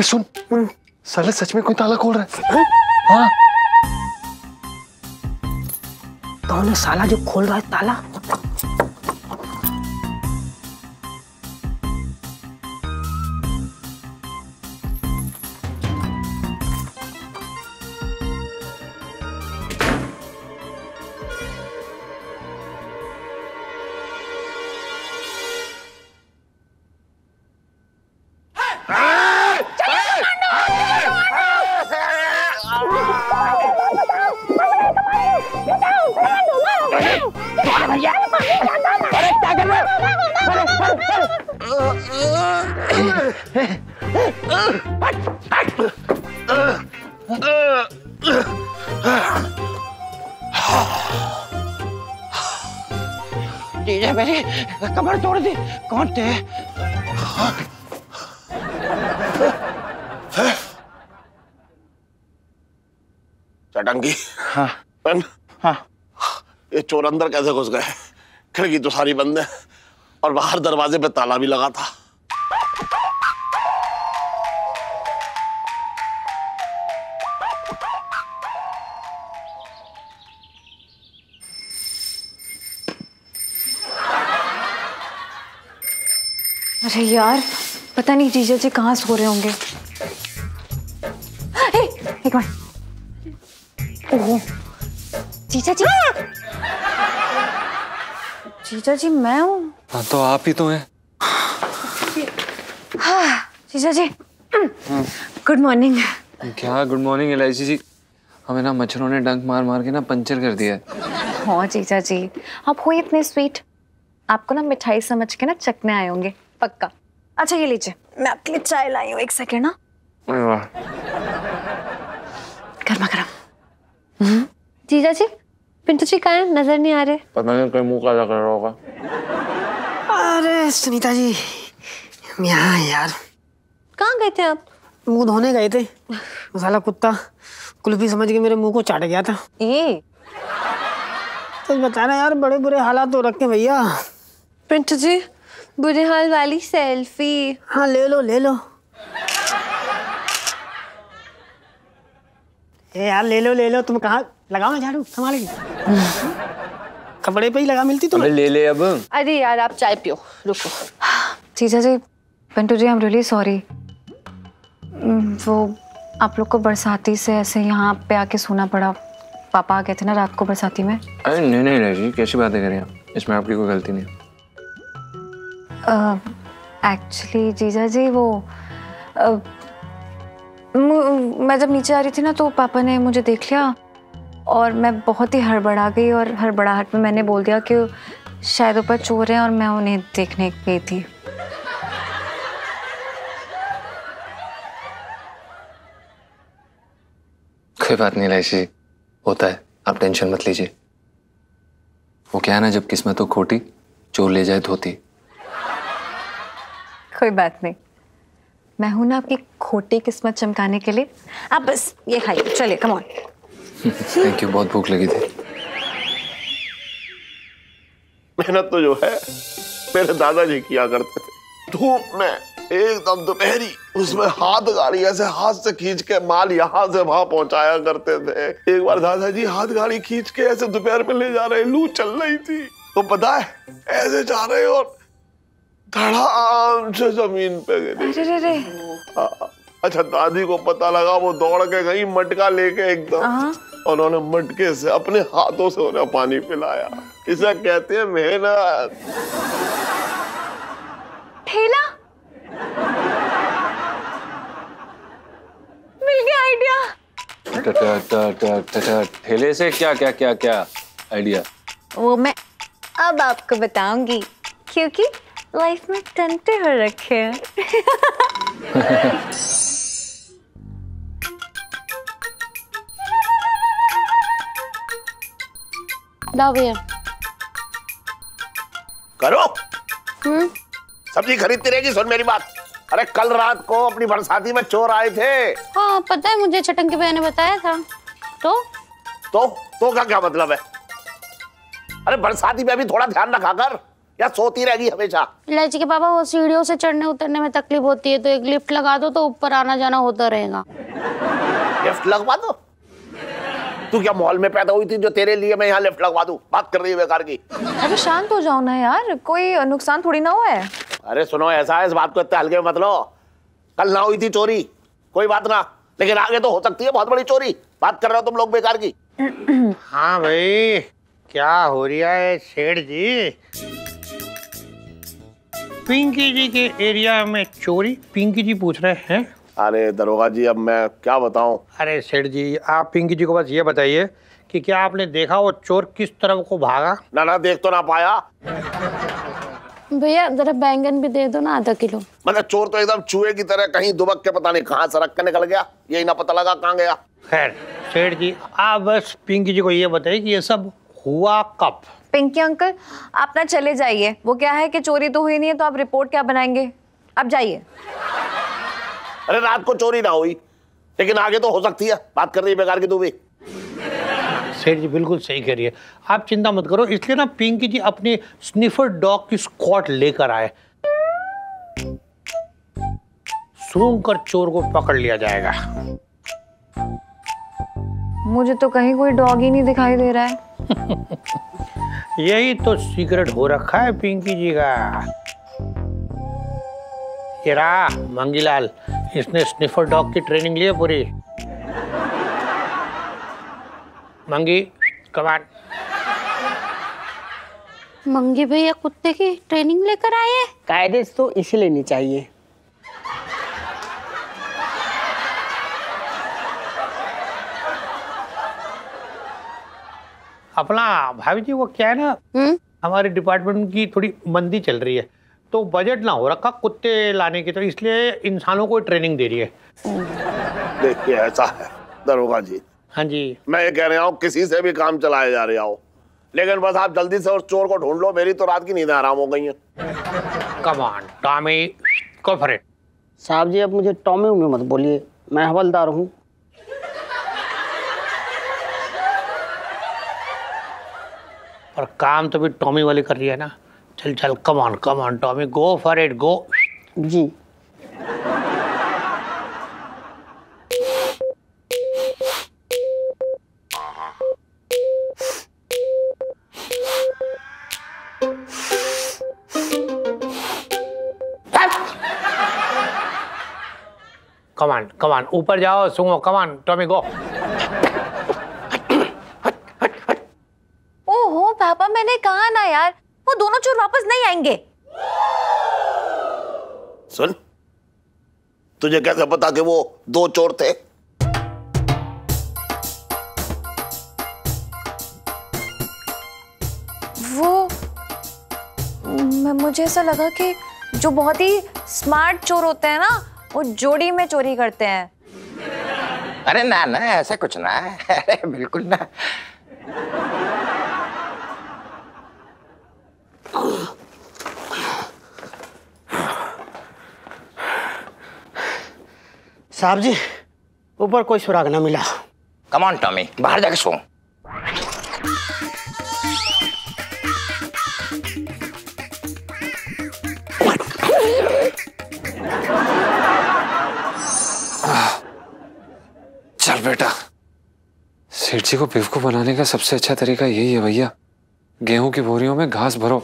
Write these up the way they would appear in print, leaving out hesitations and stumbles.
अबे सुन, साले सच में कोई ताला खोल रहा है। हाँ कौन है साला जो खोल रहा है ताला? जीजा मेरी कमर तोड़ दी। कौन थे? चटंगी। हाँ हाँ ये चोर अंदर कैसे घुस गए? खिड़की तो सारी बंद है और बाहर दरवाजे पे ताला भी लगा था। अरे यार पता नहीं जीजा जी कहाँ सो रहे होंगे। एक बार। ओह जीजा जी, जीजा जी मैं हूँ। हाँ तो आप ही तो हैं। हाँ जीजा जी गुड मॉर्निंग। क्या गुड मॉर्निंग एलआईसी जी, हमें ना मच्छरों ने डंक मार मार के ना पंचर कर दिया है। हाँ जीजा जी आप हो इतने स्वीट, आपको ना मिठाई समझ के ना चखने आए होंगे पक्का। अच्छा ये लीजिए, मैं आपके लिए चाय लाई हूँ, एक सेकेंड ना। गर्मा गर्म। जीजा जी पिंटू जी कहाँ हैं? नजर नहीं आ रहे। पता नहीं कोई मुंह काला कर रहा होगा। अरे सुनीता जी यहाँ यार। कहाँ गए थे आप? मुंह धोने गए थे, साला कुत्ता कुल्फी समझ के मेरे मुंह को चाट गया था। तो बता रहे यार बड़े बुरे हालात हो रखे भैया। पिंटू जी बुरे हाल वाली सेल्फी। हाँ ले लो ले लो। ए यार ले लो ले लो। तुम कहाँ लगाओ ना झाड़ू संभालेगी। कपड़े पे ही लगा मिलती तुम्हें। ले ले अब। अरे यार आप चाय पियो, रुको। जीजा जी Pintu ji I am really sorry. वो आप लोग को बरसाती से ऐसे यहाँ पे आके सोना पड़ा। पापा आ गए थे ना रात को बरसाती में। अरे नहीं नहीं नहीं जी, कैसी बातें करें आप, इसमें आपकी कोई गलती नहीं। एक्चुअली जीजा जी वो मैं जब नीचे आ रही थी ना तो पापा ने मुझे देख लिया और मैं बहुत ही हड़बड़ा गई और हड़बड़ाहट में मैंने बोल दिया कि शायद ऊपर चोर हैं और मैं उन्हें देखने गई थी। कोई बात नहीं एलआईसी, होता है, आप टेंशन मत लीजिए। वो क्या है ना, जब किस्मत हो खोटी चोर ले जाए धोती। कोई बात नहीं, मैं हूं ना आपकी खोटी किस्मत चमकाने के लिए। आप बस ये खाइए, चलिए कम ऑन। थैंक यू, बहुत भूख लगी थी। मेहनत तो जो है मेरे दादाजी किया करते थे। धूप में एकदम दोपहरी उसमें हाथ गाड़ी ऐसे हाथ से खींच के माल यहाँ से वहां पहुंचाया करते थे। एक बार दादाजी हाथ गाड़ी खींच के ऐसे दोपहर में ले जा रहे, लू चल रही थी तो पता है ऐसे जा रहे और धड़ाम से जमीन पे गिरी। अच्छा दादी को पता लगा, वो दौड़ के गई मटका लेके एकदम, उन्होंने मटके से अपने हाथों से उन्हें पानी पिलाया। इसे कहते हैं मेहनत। ठेला मिल गया आइडिया। ठेले से क्या क्या क्या क्या आइडिया? वो मैं अब आपको बताऊंगी क्योंकि लाइफ में टंटे हो रखे हैं। लाओ भैया। करो सब्जी खरीदती रहेगी। सुन मेरी बात, अरे कल रात को अपनी बरसाती में चोर आए थे। हाँ पता है मुझे, छटंकी भैया ने बताया था। तो का क्या मतलब है? अरे बरसाती में भी थोड़ा ध्यान रखा कर, या सोती रहेगी हमेशा? इलायची के पापा वो सीढ़ियों से चढ़ने उतरने में तकलीफ होती है, तो एक लिफ्ट लगा दो तो ऊपर आना जाना होता रहेगा। लिफ्ट लगवा दो? तू क्या मॉल में पैदा हुई थी जो तेरे लिए मैं यहाँ लिफ्ट लगवा दूं? बात कर रही है बेकार की। अभी शांत हो जाओ ना यार, कोई नुकसान थोड़ी ना हुआ है। अरे सुनो, ऐसा है, इस बात को इतने हल्के में मत लो। कल ना हुई थी चोरी, कोई बात ना, लेकिन आगे तो हो सकती है बहुत बड़ी चोरी। बात कर रहे हो तुम लोग बेकार की। हाँ भाई, क्या हो रहा है सेठ जी? पिंकी जी के एरिया में चोरी? पिंकी जी पूछ रहे हैं। अरे दरोगा जी, अब मैं क्या बताऊं? अरे सेठ जी, आप पिंकी जी को बस ये बताइए कि क्या आपने देखा वो चोर किस तरफ को भागा? ना देख तो ना पाया। भैया जरा बैंगन भी दे दो ना, आधा किलो। मतलब चोर तो एकदम चूहे की तरह कहीं दुबक के पता नहीं कहाँ सरक के निकल गया, यही ना पता लगा कहाँ गया। खैर सेठ जी, आप बस पिंकी जी को ये बताइए कि ये सब हुआ कब? पिंकी अंकल, आप ना चले जाइए। वो क्या है कि चोरी तो हुई नहीं है, तो आप रिपोर्ट क्या बनाएंगे? आप जाइए। अरे रात को चोरी ना हुई, लेकिन आगे तो हो सकती है। बात कर रही है बेकार की तू भी। सेठ जी बिल्कुल सही कह रही है, आप चिंता मत करो। इसलिए ना पिंकी जी अपनी स्निफर डॉग की स्क्वाड लेकर आए, सूंघ कर चोर को पकड़ लिया जाएगा। मुझे तो कहीं कोई डॉग ही नहीं दिखाई दे रहा है। यही तो सीक्रेट हो रखा है पिंकी जी का। ये रहा मंगीलाल, इसने स्निफर डॉग की ट्रेनिंग ली है पूरी। मंगी, कमान। मंगी भैया कुत्ते की ट्रेनिंग लेकर आए हैं? कायदे से तो इसे लेनी चाहिए। अपना भाभी जी, वो क्या है ना, हमारे डिपार्टमेंट की थोड़ी मंदी चल रही है, तो बजट ना हो रखा कुत्ते लाने की, तो इसलिए इंसानों को ट्रेनिंग दे रही है। देखिए ऐसा है दरोगा जी। हाँ जी। मैं ये कह रहा हूँ किसी से भी काम चलाया जा रहा हो, लेकिन बस आप जल्दी से उस चोर को ढूंढ लो। मेरी तो रात की नींद आराम हो गई है। कम on Tommy, go for it. साहब जी, अब मुझे टॉमी उमी मत बोलिए, मैं हवलदार हूँ। और काम तो भी टॉमी वाली कर रही है ना। चल चल, come on Tommy, go for it, go. जी। कम ऑन, ऊपर जाओ, सूंघो, कम ऑन टॉमी, गो। ओहो पापा, मैंने कहा ना यार, वो दोनों चोर वापस नहीं आएंगे। सुन, तुझे कैसे पता कि वो दो चोर थे? मुझे ऐसा लगा कि जो बहुत ही स्मार्ट चोर होते हैं ना, वो जोड़ी में चोरी करते हैं। अरे ना ना, ऐसा कुछ ना है। अरे बिल्कुल ना। साहब जी, ऊपर कोई सुराग ना मिला। कम ऑन टॉमी, बाहर जाके सो। चल बेटा, सेठ जी को बेवकूफ बनाने का सबसे अच्छा तरीका यही है भैया। गेहूं की बोरियों में घास भरो।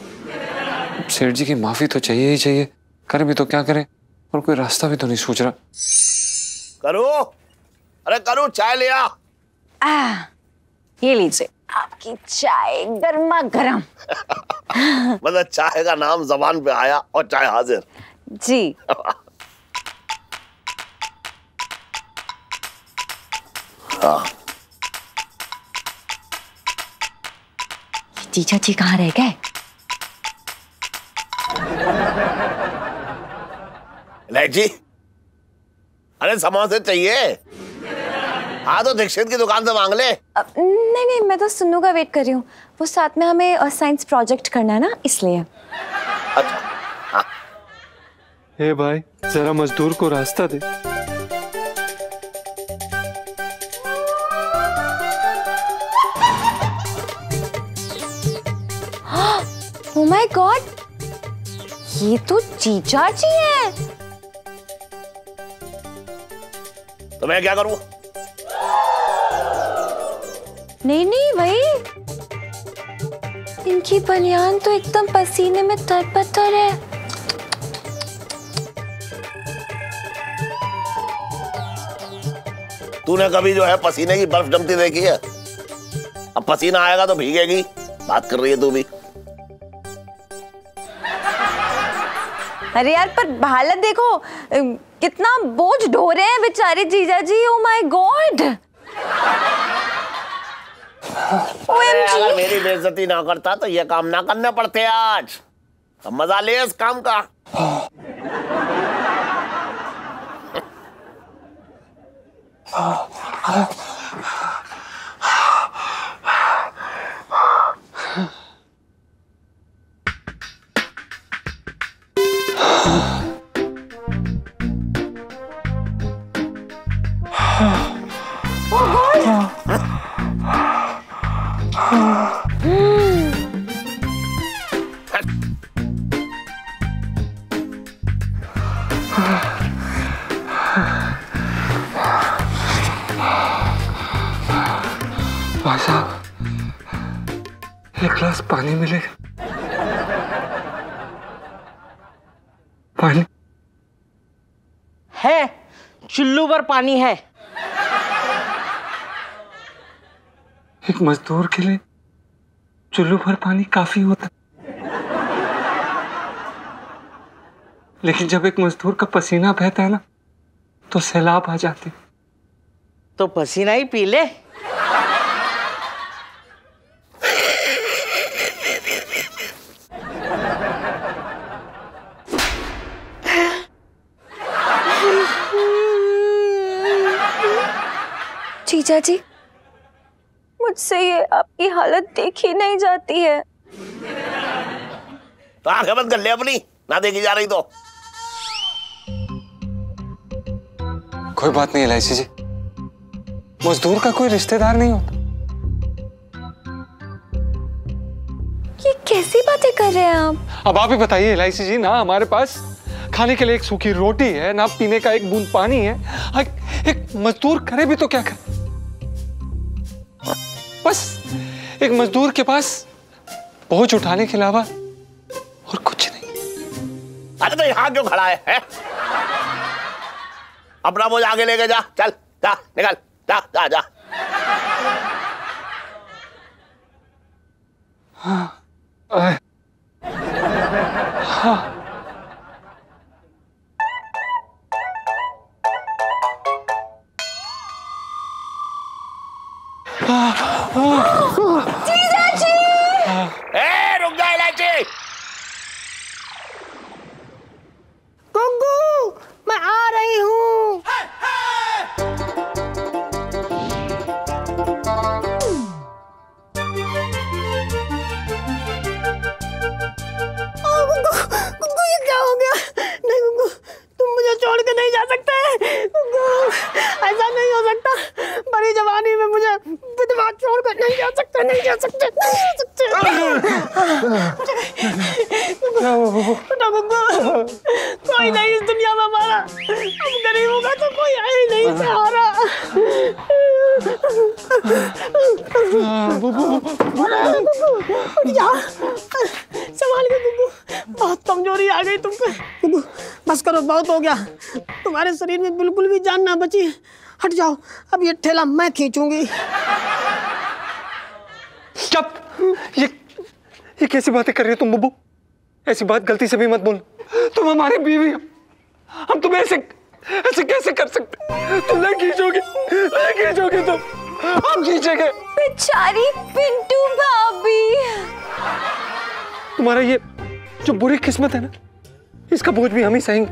सेठ जी की माफी तो चाहिए ही चाहिए, करें भी तो क्या करें, और कोई रास्ता भी तो नहीं सूझ रहा। करो, अरे करो, चाय ले आ। ये लीजिए आपकी चाय, गर्मा गर्म। मतलब चाय का नाम जबान पे आया और चाय हाजिर। जी। हाँ। जीजा जी कहाँ रह गए? जी, अरे सामान से चाहिए। हाँ तो दीक्षित की दुकान से मांग ले। नहीं नहीं, मैं तो सुन्नू का वेट कर रही हूँ। वो साथ में हमें साइंस प्रोजेक्ट करना है ना, इसलिए। अच्छा हाँ। हे भाई, जरा मजदूर को रास्ता दे। ओह माय गॉड, ये तो जीजा जी है। तो मैं क्या करूं? नहीं नहीं भाई, इनकी बनियान तो एकदम पसीने में तरबतर है। तूने कभी जो है पसीने की बर्फ जमती देखी है? अब पसीना आएगा तो भीगेगी। बात कर रही है तू भी। अरे यार पर हालत देखो, कितना बोझ ढो रहे हैं बेचारे जीजा जी। Oh my God. अगर मेरी बेइज्जती ना करता तो ये काम ना करने पड़ते आज। अब मजा ले इस काम का। भाई साहब, एक गिलास पानी मिलेगा? पानी है, चुल्लू पर पानी है। एक मजदूर के लिए चुल्लू भर पानी काफी होता, लेकिन जब एक मजदूर का पसीना बहता है ना तो सैलाब आ जाते। तो पसीना ही पी ले। जीजा जी, मुझसे ये आपकी हालत देखी नहीं जाती है। तो आंखें बंद कर ले अपनी, ना देखी जा रही तो। कोई बात नहीं एलआईसी जी, मजदूर का कोई रिश्तेदार नहीं होता। ये कैसी बातें कर रहे हैं आप? अब आप ही बताइए एलआईसी जी, ना हमारे पास खाने के लिए एक सूखी रोटी है, ना पीने का एक बूंद पानी है। एक मजदूर करे भी तो क्या करे? बस एक मजदूर के पास बोझ उठाने के अलावा और कुछ नहीं। अरे तो यहाँ क्यों खड़ा है? अपना बोझ आगे लेके जा, चल जा, निकल जा जा जा। हाँ, हाँ। जीजा जी! रुक जा इलायची। गुग्गू, मैं आ रही हूँ। गुग्गू, ये क्या हो गया? नहीं गुग्गू, तुम मुझे छोड़ के नहीं जा सकते। गुग्गू, ऐसा नहीं हो सकता। बड़ी जवानी में मुझे विधवा छोड़ कर नहीं जा सकते, नहीं जा सकते, नहीं जा सकते। गुग्गू, कोई नहीं इस दुनिया में हमारा। हम गरीबों का तो कोई है ही नहीं सहारा। संभाल के गुग्गू, बहुत कमजोरी आ गई तुमको। गुग्गू बस करो, बहुत हो गया। तुम्हारे शरीर में बिल्कुल भी जान ना बची। हट जाओ, अब ये ठेला मैं खींचूंगी। चुप! ये कैसी बातें कर रही हो तुम बुब्बू? ऐसी बात गलती से भी मत बोल। तुम हमारी बीवी हो, हम तुम्हें ऐसे कैसे कर सकते? तुम नहीं खींचोगे, नहीं खींचोगे तुम, हम खींचेंगे। बेचारी पिंटू भाभी। तुम्हारा ये जो बुरी किस्मत है ना, इसका बोझ भी हम ही सहेंगे।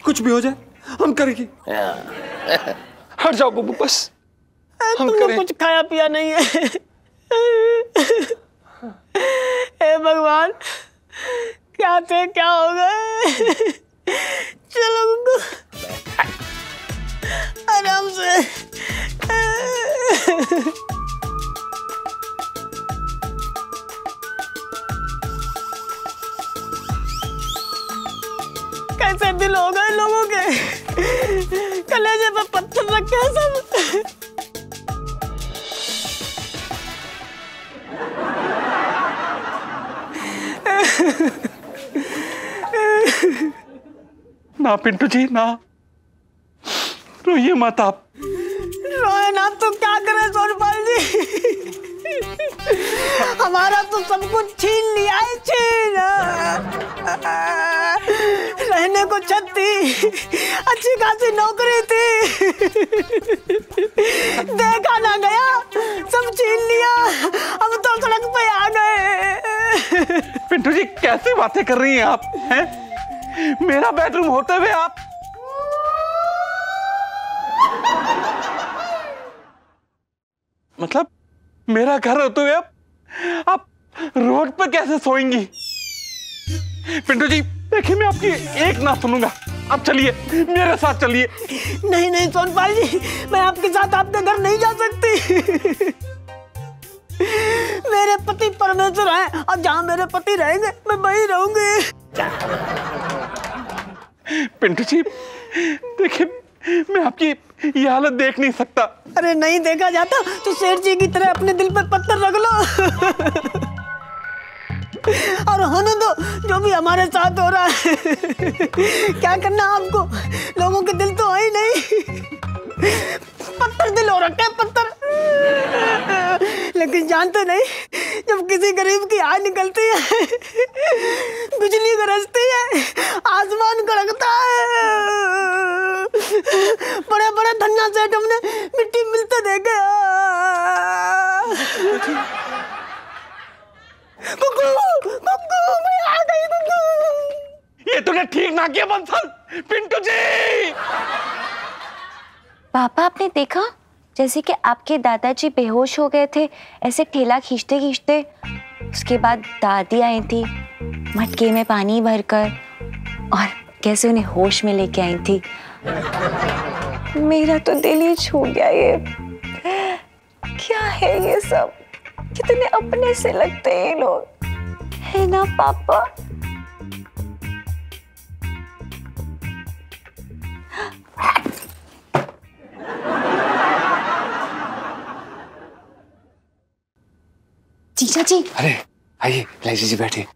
कुछ भी हो जाए हम करेंगे। हट जाओ बुब्बू, बस हम तुमने कुछ खाया पिया नहीं है। हे भगवान, क्या थे क्या हो गए। चलो गुग्गू, आराम से। कैसे दिल हो गए लोगों के, कलेजे पे पत्थर रखे हैं सब। ना पिंटू जी ना, रोइए मत आप। रोए ना तो क्या करे सोनपाल जी, हमारा तो सब कुछ छीन लिया है, छीन। रहने को छत थी, अच्छी खासी नौकरी थी, देखा ना गया, सब छीन लिया, अब तो सड़क पे आ गए। पिंटू जी कैसी बातें कर रही हैं आप, हैं? मेरा बेडरूम होते हुए आप मतलब मेरा घर होते हुए आप रोड पर कैसे सोएंगी? पिंटू जी देखिए, मैं आपकी एक ना सुनूंगा, आप चलिए मेरे साथ चलिए। नहीं नहीं सोनपाल जी, मैं आपके साथ आपके घर नहीं जा सकती। मेरे पति परमेश्वर हैं और जहाँ मेरे पति रहेंगे मैं वहीं रहूंगी। पिंटू जी देखिए, मैं आपकी ये हालत देख नहीं सकता। अरे नहीं देखा जाता तो सेठ जी की तरह अपने दिल पर पत्थर रख लो और होने दो जो भी हमारे साथ हो रहा है। क्या करना आपको, लोगों के दिल तो है ही नहीं, पत्थर दिल हो रखे हैं, पत्थर। लेकिन जानते नहीं, जब किसी गरीब की आह निकलती है, बिजली गरजती है, आसमान कड़कता है, बड़े बड़े धन्ना सेठ हमने मिट्टी मिलते देखे। कुकू, मैं आ गई कुकू। ये तूने ठीक ना किया बंसल। पिंटू जी पापा, आपने देखा जैसे कि आपके दादाजी बेहोश हो गए थे, ऐसे ठेला खींचते खींचते। उसके बाद दादी आई थी मटके में पानी भरकर और कैसे उन्हें होश में लेके आई थी। मेरा तो दिल ही छू गया। ये क्या है ये सब, कितने अपने से लगते हैं ये लोग, है ना पापा? जीजा जी। अरे आइए लाइजी जी बैठिए।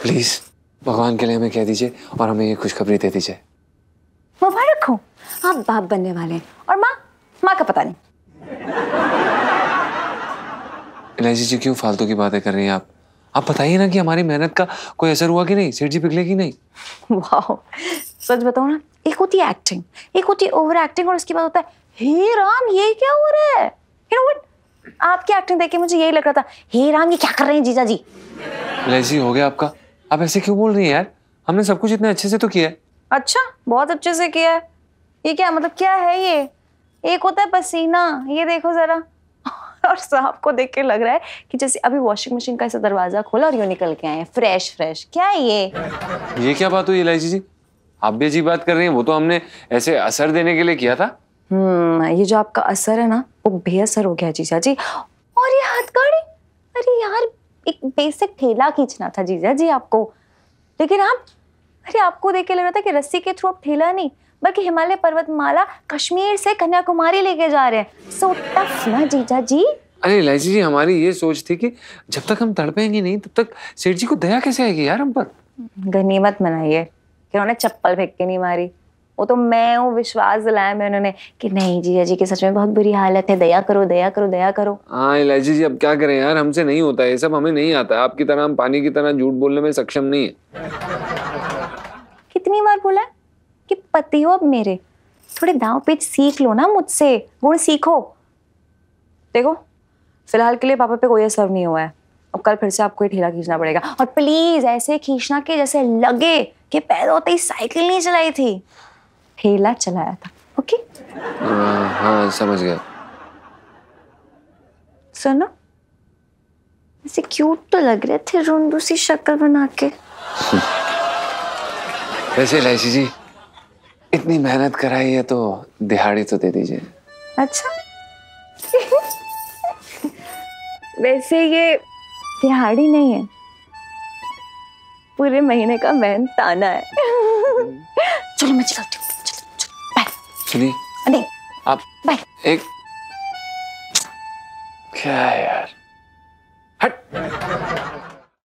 प्लीज भगवान के लिए हमें कह दीजिए और हमें ये खुशखबरी दे दीजिए। मुबारक हो, आप बाप बनने वाले हैं। और माँ का पता नहीं। लाइजी जी क्यों फालतू की बातें कर रही हैं आप बताइए ना कि हमारी मेहनत का कोई असर हुआ कि नहीं, सेठ जी पिघले कि नहीं? वाह, सच बताओ ना, एक होती है एक्टिंग, एक होती है ओवर एक्टिंग, और उसके बाद होता है हे राम ये क्या हो रहा है। यू नो व्हाट, आपकी एक्टिंग देख के मुझे यही लग रहा था, हे राम ये क्या कर रहे हैं जीजा जी। लाइजी हो गया आपका, आप ऐसे क्यों बोल रही हैं यार, हमने सब कुछ इतने अच्छे से तो किया है। अच्छा, बहुत अच्छे से किया है। ये क्या मतलब, क्या है ये? एक होता है पसीना, ये देखो जरा, और साहब को देख के लग रहा है कि जैसे अभी वॉशिंग मशीन का ऐसा दरवाजा खोला और यूं निकल के आए हैं फ्रेश फ्रेश। क्या है ये क्या बात हुई इलायची जी, आप भी अजीब बात कर रही हैं। वो तो हमने ऐसे असर देने के लिए किया था। ये जो आपका असर है ना, वो बेअसर हो गया जीजा जी। और ये हथकड़ी, अरे यार एक बेसिक ठेला खींचना था जीजा जी आपको, लेकिन आप, अरे आपको देख के लग रहा था कि रस्सी के थ्रू आप ठेला नहीं बल्कि हिमालय पर्वतमाला कश्मीर से कन्याकुमारी लेके जा रहे हैं। सो टफ ना जीजा जी। अरे इलायची जी, हमारी ये सोच थी कि जब तक हम तड़पेंगे नहीं तब तक सेठ जी को दया कैसे आएगी यार हम पर। गनीमत मनाइए कि उन्होंने चप्पल फेंक के नहीं मारी। वो तो मैं हूँ, विश्वास दिलाया मैं उन्होंने कि नहीं जीजा जी की सच में बहुत बुरी हालत है, दया करो दया करो दया करो। हाँ इलायची जी, अब क्या करें यार, हमसे नहीं होता है ये सब, हमें नहीं आता है। आपकी तरह हम पानी की तरह झूठ बोलने में सक्षम नहीं है। कितनी बार बोला कि पति हो अब मेरे, थोड़े दांव पेच सीख लो ना मुझसे, गुण सीखो। देखो फिलहाल के लिए पापा पे कोई असर नहीं हुआ है, अब कल फिर से आपको ये ठेला खींचना पड़ेगा। और प्लीज ऐसे खींचना कि जैसे लगे कि पैदा होते ही साइकिल नहीं चलाई थी, ठेला चलाया था। ओके? हाँ समझ गया। सुनो, ऐसे क्यूट तो लग रहे थे रुंदू सी शक्ल बना के। वैसे इलायची जी, इतनी मेहनत कराई है तो दिहाड़ी तो दे दीजिए। अच्छा वैसे ये दिहाड़ी नहीं है, पूरे महीने का मेहनताना है। मैं चलती हूँ, चलो चलो बाय। सुनिए नहीं आप बाय। एक क्या है यार,